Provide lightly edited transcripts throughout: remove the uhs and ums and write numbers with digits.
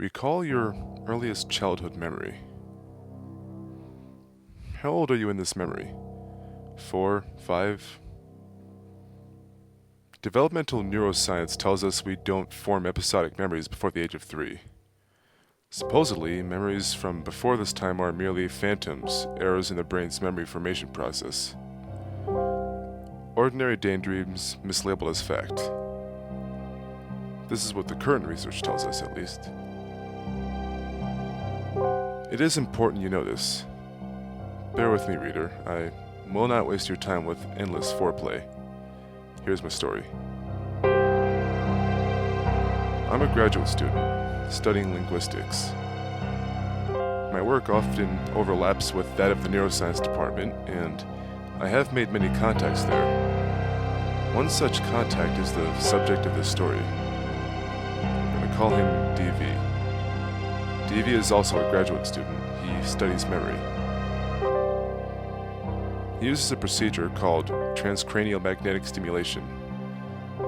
Recall your earliest childhood memory. How old are you in this memory? 4, 5? Developmental neuroscience tells us we don't form episodic memories before the age of 3. Supposedly, memories from before this time are merely phantoms, errors in the brain's memory formation process. Ordinary daydreams mislabeled as fact. This is what the current research tells us, at least. It is important you know this. Bear with me, reader. I will not waste your time with endless foreplay. Here's my story. I'm a graduate student, studying linguistics. My work often overlaps with that of the neuroscience department, and I have made many contacts there. One such contact is the subject of this story. I'm going to call him DV. DV is also a graduate student. He studies memory. He uses a procedure called transcranial magnetic stimulation.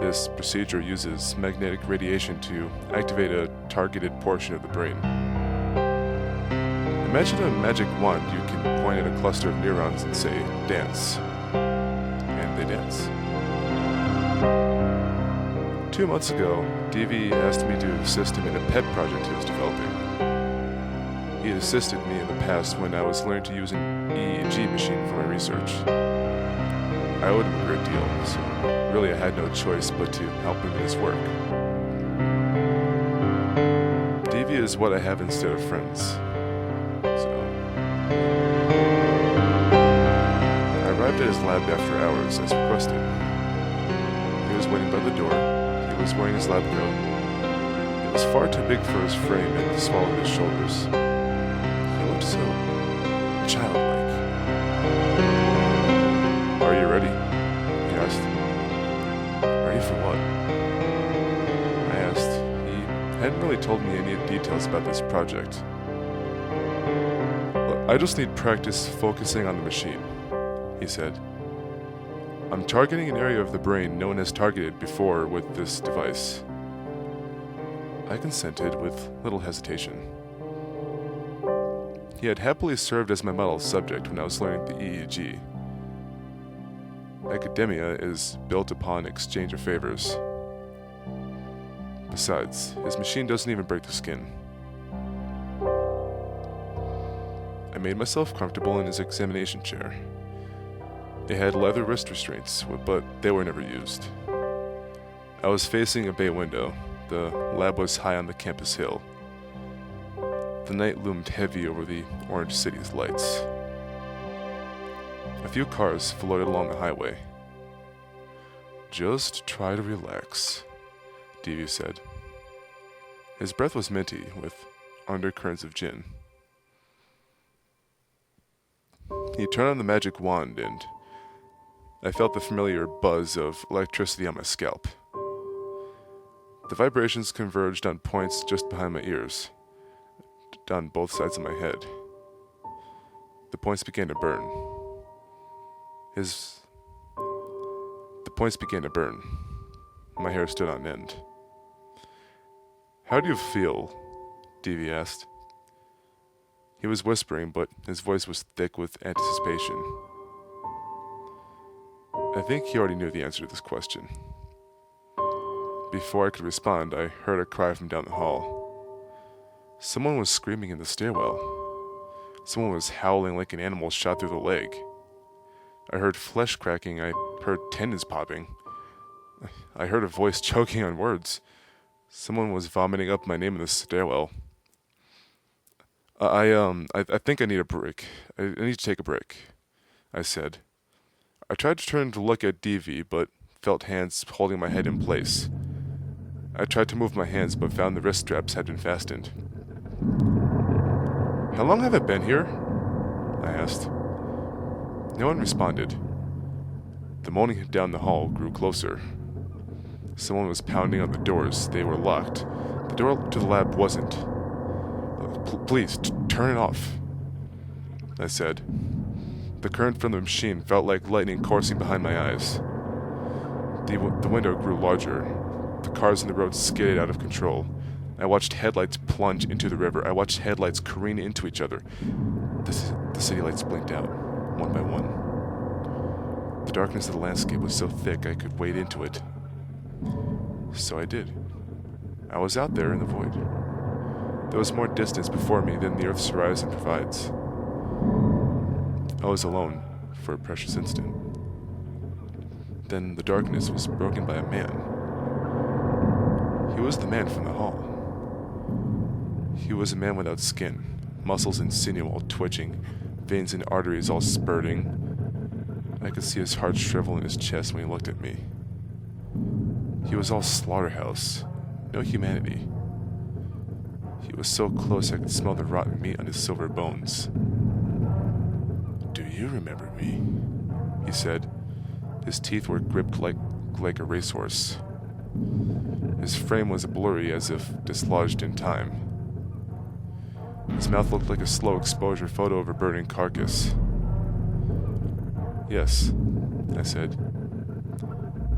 This procedure uses magnetic radiation to activate a targeted portion of the brain. Imagine a magic wand you can point at a cluster of neurons and say, "Dance." And they dance. 2 months ago, DV asked me to assist him in a pet project he was developing. He had assisted me in the past when I was learning to use an EEG machine for my research. I owed him a great deal, so really I had no choice but to help him in his work. DV is what I have instead of friends. So I arrived at his lab after hours as requested. He was waiting by the door. He was wearing his lab coat. It was far too big for his frame and small at his shoulders. He looked so childlike. "Are you ready?" he asked. "Ready for what?" I asked. He hadn't really told me any details about this project. "Look, I just need practice focusing on the machine," he said. "I'm targeting an area of the brain no one has targeted before with this device." I consented with little hesitation. He had happily served as my model subject when I was learning the EEG. Academia is built upon exchange of favors. Besides, his machine doesn't even break the skin. I made myself comfortable in his examination chair. It had leather wrist restraints, but they were never used. I was facing a bay window. The lab was high on the campus hill. The night loomed heavy over the orange city's lights. A few cars floated along the highway. "Just try to relax," DV said. His breath was minty, with undercurrents of gin. He turned on the magic wand, and I felt the familiar buzz of electricity on my scalp. The vibrations converged on points just behind my ears, down both sides of my head. The points began to burn. The points began to burn. My hair stood on end. "How do you feel?" DV asked. He was whispering, but his voice was thick with anticipation. I think he already knew the answer to this question. Before I could respond, I heard a cry from down the hall. Someone was screaming in the stairwell. Someone was howling like an animal shot through the leg. I heard flesh cracking. I heard tendons popping. I heard a voice choking on words. Someone was vomiting up my name in the stairwell. I think I need a break. I need to take a break," I said. I tried to turn to look at DV, but felt hands holding my head in place. I tried to move my hands, but found the wrist straps had been fastened. "How long have I been here?" I asked. No one responded. The moaning down the hall grew closer. Someone was pounding on the doors. They were locked. The door to the lab wasn't. Please, turn it off," I said. The current from the machine felt like lightning coursing behind my eyes. The window grew larger. The cars on the road skidded out of control. I watched headlights plunge into the river. I watched headlights careen into each other. The city lights blinked out, one by one. The darkness of the landscape was so thick I could wade into it. So I did. I was out there in the void. There was more distance before me than the Earth's horizon provides. I was alone for a precious instant. Then the darkness was broken by a man. He was the man from the hall. He was a man without skin, muscles and sinew all twitching, veins and arteries all spurting. I could see his heart shrivel in his chest when he looked at me. He was all slaughterhouse, no humanity. He was so close I could smell the rotten meat on his silver bones. "Do you remember me?" he said. His teeth were gripped like a racehorse. His frame was blurry as if dislodged in time. His mouth looked like a slow exposure photo of a burning carcass. "Yes," I said,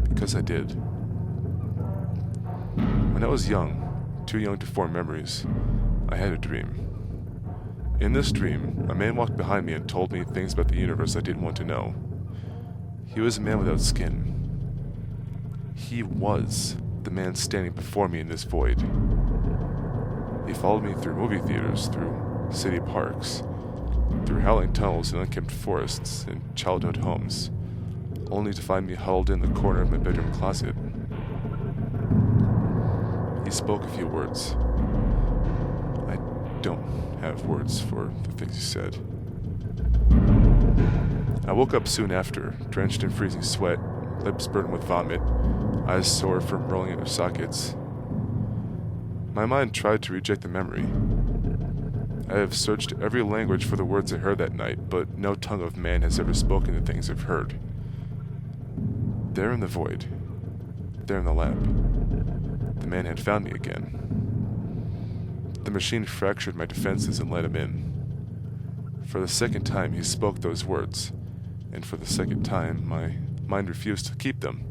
because I did. When I was young, too young to form memories, I had a dream. In this dream, a man walked behind me and told me things about the universe I didn't want to know. He was a man without skin. He was the man standing before me in this void. He followed me through movie theaters, through city parks, through howling tunnels and unkempt forests and childhood homes, only to find me huddled in the corner of my bedroom closet. He spoke a few words. I don't have words for the things he said. I woke up soon after, drenched in freezing sweat, lips burdened with vomit, eyes sore from rolling in their sockets. My mind tried to reject the memory. I have searched every language for the words I heard that night, but no tongue of man has ever spoken the things I've heard. There in the void, there in the lab, the man had found me again. The machine fractured my defenses and let him in. For the second time he spoke those words, and for the second time my mind refused to keep them.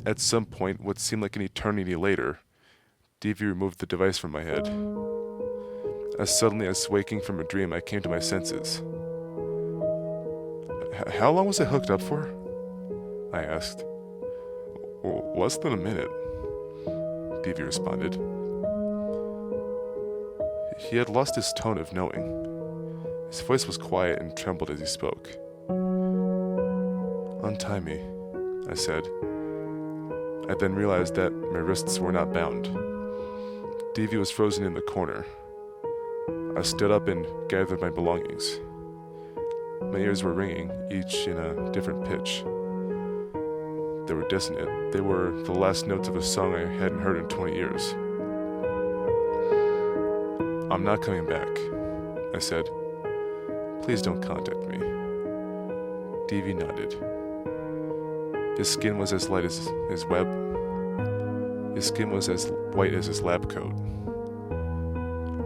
At some point, what seemed like an eternity later, DV removed the device from my head. As suddenly as waking from a dream, I came to my senses. How long was I hooked up for? I asked. Less than a minute, DV responded. He had lost his tone of knowing. His voice was quiet and trembled as he spoke. "Untie me," I said. I then realized that my wrists were not bound. DV was frozen in the corner. I stood up and gathered my belongings. My ears were ringing, each in a different pitch. They were dissonant. They were the last notes of a song I hadn't heard in 20 years. "I'm not coming back," I said. "Please don't contact me." DV nodded. His skin was as light as his web. His skin was as white as his lab coat.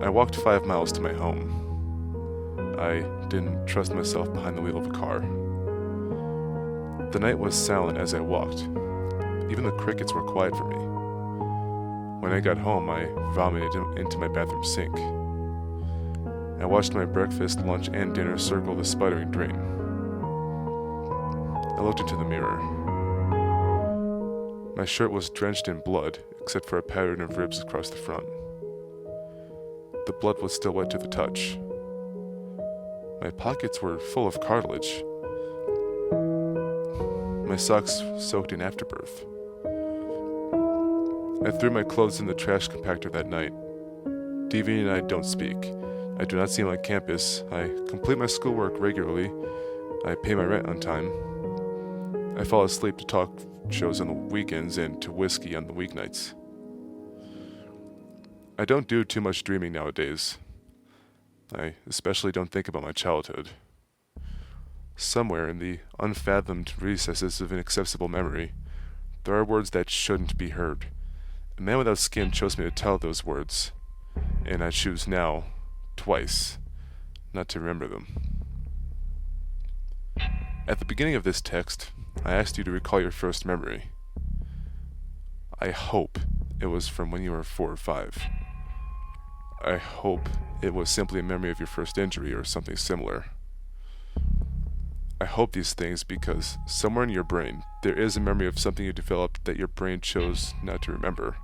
I walked 5 miles to my home. I didn't trust myself behind the wheel of a car. The night was silent as I walked. Even the crickets were quiet for me. When I got home, I vomited into my bathroom sink. I watched my breakfast, lunch, and dinner circle the sputtering drain. I looked into the mirror. My shirt was drenched in blood, except for a pattern of ribs across the front. The blood was still wet to the touch. My pockets were full of cartilage. My socks soaked in afterbirth. I threw my clothes in the trash compactor that night. DV and I don't speak. I do not see him on campus. I complete my schoolwork regularly. I pay my rent on time. I fall asleep to talk shows on the weekends and to whiskey on the weeknights. I don't do too much dreaming nowadays. I especially don't think about my childhood. Somewhere in the unfathomed recesses of inaccessible memory, there are words that shouldn't be heard. A man without skin chose me to tell those words, and I choose now, twice, not to remember them. At the beginning of this text, I asked you to recall your first memory. I hope it was from when you were 4 or 5. I hope it was simply a memory of your first injury or something similar. I hope these things because somewhere in your brain there is a memory of something you developed that your brain chose not to remember.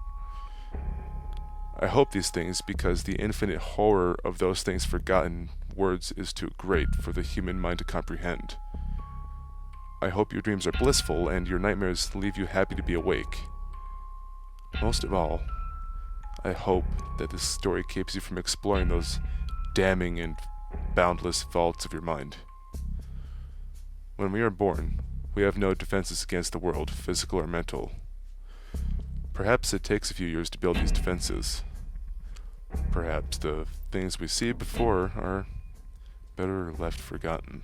I hope these things because the infinite horror of those things forgotten words is too great for the human mind to comprehend. I hope your dreams are blissful and your nightmares leave you happy to be awake. Most of all, I hope that this story keeps you from exploring those damning and boundless vaults of your mind. When we are born, we have no defenses against the world, physical or mental. Perhaps it takes a few years to build these defenses. Perhaps the things we see before are better left forgotten.